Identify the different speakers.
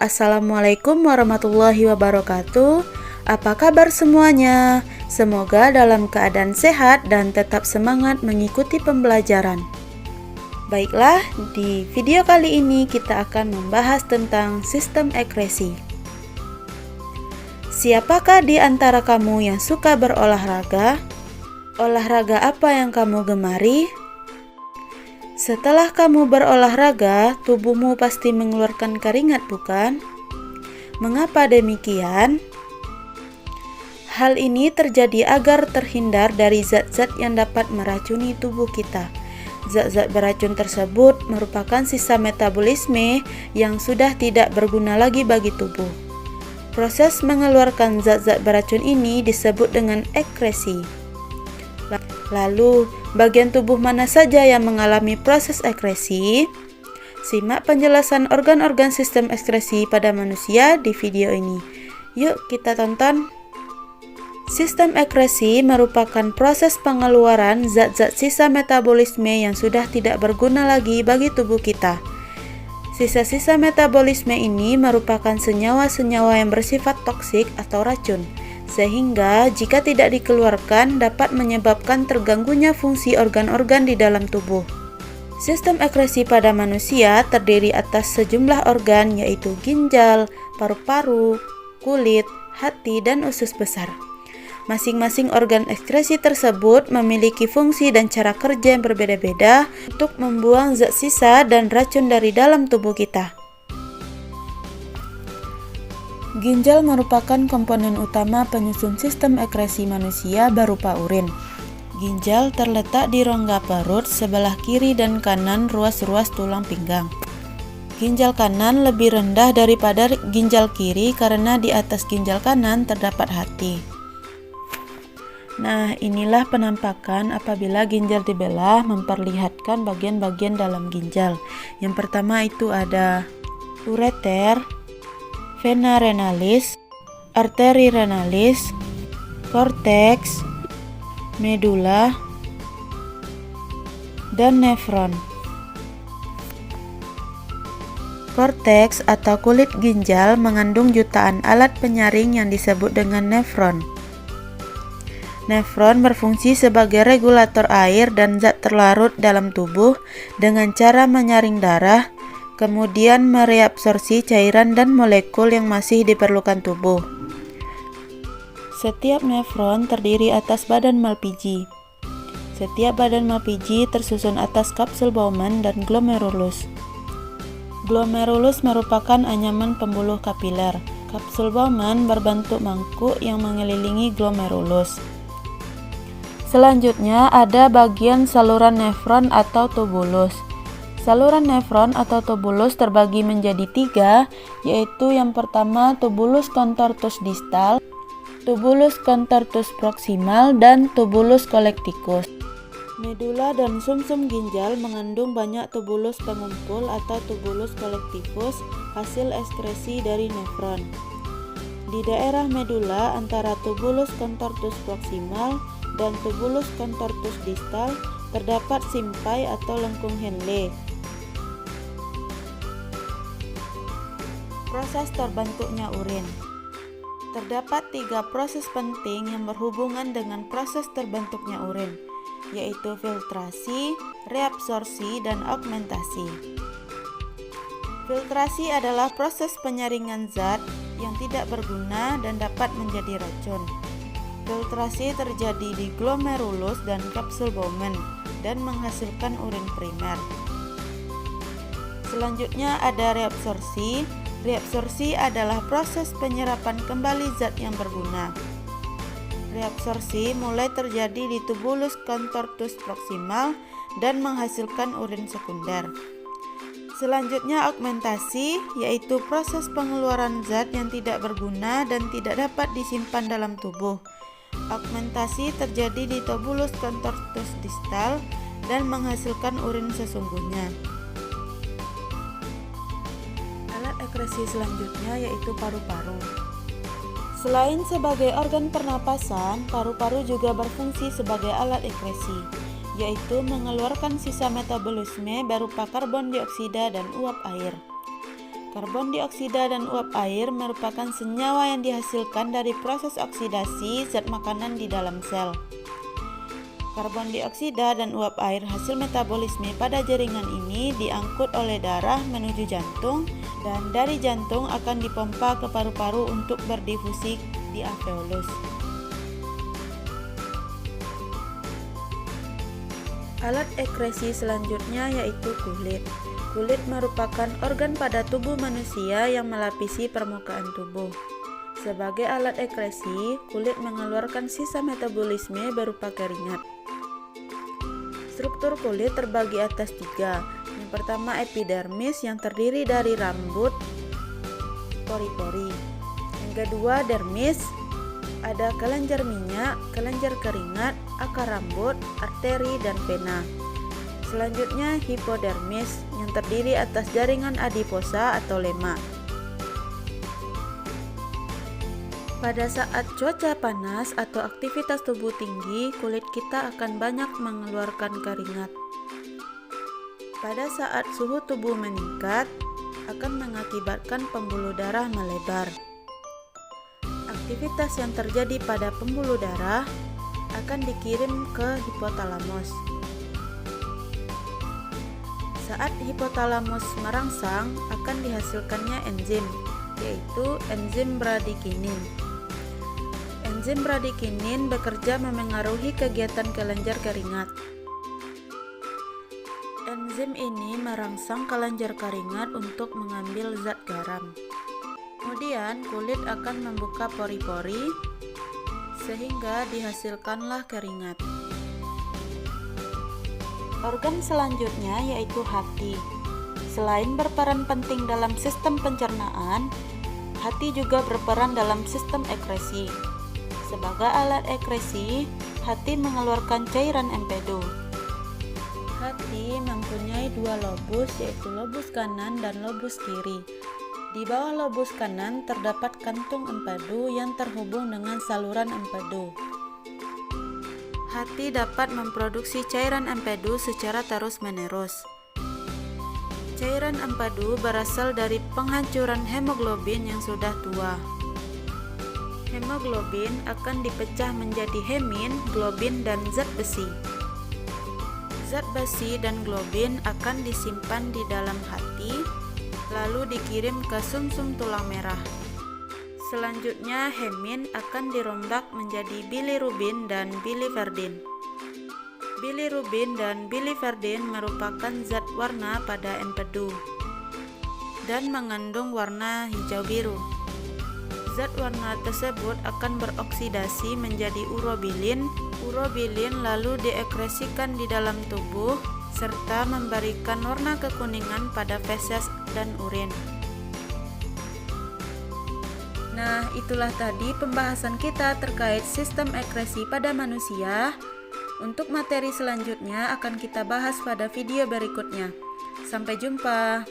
Speaker 1: Assalamualaikum warahmatullahi wabarakatuh. Apa kabar semuanya? Semoga dalam keadaan sehat dan tetap semangat mengikuti pembelajaran. Baiklah, di video kali ini kita akan membahas tentang sistem ekresi. Siapakah di antara kamu yang suka berolahraga? Olahraga apa yang kamu gemari? Setelah kamu berolahraga, tubuhmu pasti mengeluarkan keringat, bukan? Mengapa demikian? Hal ini terjadi agar terhindar dari zat-zat yang dapat meracuni tubuh kita. Zat-zat beracun tersebut merupakan sisa metabolisme yang sudah tidak berguna lagi bagi tubuh. Proses mengeluarkan zat-zat beracun ini disebut dengan ekresi. Lalu, bagian tubuh mana saja yang mengalami proses ekresi? Simak penjelasan organ-organ sistem ekresi pada manusia di video ini. Yuk kita tonton. Sistem ekresi merupakan proses pengeluaran zat-zat sisa metabolisme yang sudah tidak berguna lagi bagi tubuh kita. Sisa-sisa metabolisme ini merupakan senyawa-senyawa yang bersifat toksik atau racun, sehingga jika tidak dikeluarkan dapat menyebabkan terganggunya fungsi organ-organ di dalam tubuh. Sistem ekresi pada manusia terdiri atas sejumlah organ yaitu ginjal, paru-paru, kulit, hati, dan usus besar. Masing-masing organ ekresi tersebut memiliki fungsi dan cara kerja yang berbeda-beda untuk membuang zat sisa dan racun dari dalam tubuh kita. Ginjal merupakan komponen utama penyusun sistem ekresi manusia berupa urin. Ginjal terletak di rongga perut sebelah kiri dan kanan ruas-ruas tulang pinggang. Ginjal kanan lebih rendah daripada ginjal kiri karena di atas ginjal kanan terdapat hati. Nah, inilah penampakan apabila ginjal dibelah memperlihatkan bagian-bagian dalam ginjal. Yang pertama itu ada ureter, vena renalis, arteri renalis, korteks, medula, dan nefron. Korteks atau kulit ginjal mengandung jutaan alat penyaring yang disebut dengan nefron. Nefron berfungsi sebagai regulator air dan zat terlarut dalam tubuh dengan cara menyaring darah, kemudian mereabsorpsi cairan dan molekul yang masih diperlukan tubuh. Setiap nefron terdiri atas badan Malpighi. Setiap badan Malpighi tersusun atas kapsul Bowman dan glomerulus. Glomerulus merupakan anyaman pembuluh kapiler. Kapsul Bowman berbentuk mangkuk yang mengelilingi glomerulus. Selanjutnya ada bagian saluran nefron atau tubulus. Saluran nefron atau tubulus terbagi menjadi 3, yaitu yang pertama tubulus contortus distal, tubulus contortus proximal, dan tubulus collecticus. Medula dan sumsum ginjal mengandung banyak tubulus pengumpul atau tubulus collecticus, hasil ekskresi dari nefron. Di daerah medula antara tubulus contortus proximal dan tubulus contortus distal terdapat simpai atau lengkung Henle. Proses terbentuknya urin. Terdapat 3 proses penting yang berhubungan dengan proses terbentuknya urin, yaitu filtrasi, reabsorpsi, dan augmentasi. Filtrasi adalah proses penyaringan zat yang tidak berguna dan dapat menjadi racun. Filtrasi terjadi di glomerulus dan kapsul Bowman dan menghasilkan urin primer. Selanjutnya ada reabsorpsi. Reabsorpsi adalah proses penyerapan kembali zat yang berguna. Reabsorpsi mulai terjadi di tubulus contortus proximal dan menghasilkan urin sekunder. Selanjutnya augmentasi, yaitu proses pengeluaran zat yang tidak berguna dan tidak dapat disimpan dalam tubuh. Augmentasi terjadi di tubulus contortus distal dan menghasilkan urin sesungguhnya. Alat ekresi selanjutnya yaitu paru-paru. Selain sebagai organ pernapasan, paru-paru juga berfungsi sebagai alat ekresi, yaitu mengeluarkan sisa metabolisme berupa karbon dioksida dan uap air. Karbon dioksida dan uap air merupakan senyawa yang dihasilkan dari proses oksidasi zat makanan di dalam sel. Karbon dioksida dan uap air hasil metabolisme pada jaringan ini diangkut oleh darah menuju jantung dan dari jantung akan dipompa ke paru-paru untuk berdifusi di alveolus. Alat ekresi selanjutnya yaitu kulit. Kulit merupakan organ pada tubuh manusia yang melapisi permukaan tubuh. Sebagai alat ekresi, kulit mengeluarkan sisa metabolisme berupa keringat. Struktur kulit terbagi atas 3. Yang pertama epidermis yang terdiri dari rambut, pori-pori. Yang kedua dermis, ada kelenjar minyak, kelenjar keringat, akar rambut, arteri, dan vena. Selanjutnya hipodermis yang terdiri atas jaringan adiposa atau lemak. Pada saat cuaca panas atau aktivitas tubuh tinggi, kulit kita akan banyak mengeluarkan keringat. Pada saat suhu tubuh meningkat, akan mengakibatkan pembuluh darah melebar. Aktivitas yang terjadi pada pembuluh darah akan dikirim ke hipotalamus. Saat hipotalamus merangsang, akan dihasilkannya enzim, yaitu enzim bradikinin. Enzim bradikinin bekerja memengaruhi kegiatan kelenjar keringat. Enzim ini merangsang kelenjar keringat untuk mengambil zat garam. Kemudian kulit akan membuka pori-pori sehingga dihasilkanlah keringat. Organ selanjutnya yaitu hati. Selain berperan penting dalam sistem pencernaan, hati juga berperan dalam sistem ekresi. Sebagai alat ekresi, hati mengeluarkan cairan empedu. Hati mempunyai 2 lobus, yaitu lobus kanan dan lobus kiri. Di bawah lobus kanan terdapat kantung empedu yang terhubung dengan saluran empedu. Hati dapat memproduksi cairan empedu secara terus-menerus. Cairan empedu berasal dari penghancuran hemoglobin yang sudah tua. Hemoglobin akan dipecah menjadi hemin, globin, dan zat besi. Zat besi dan globin akan disimpan di dalam hati, lalu dikirim ke sumsum tulang merah. Selanjutnya, hemin akan dirombak menjadi bilirubin dan biliverdin. Bilirubin dan biliverdin merupakan zat warna pada empedu dan mengandung warna hijau biru. Zat warna tersebut akan beroksidasi menjadi urobilin. Urobilin lalu diekresikan di dalam tubuh serta memberikan warna kekuningan pada feses dan urin. Nah, itulah tadi pembahasan kita terkait sistem ekresi pada manusia. Untuk materi selanjutnya akan kita bahas pada video berikutnya. Sampai jumpa.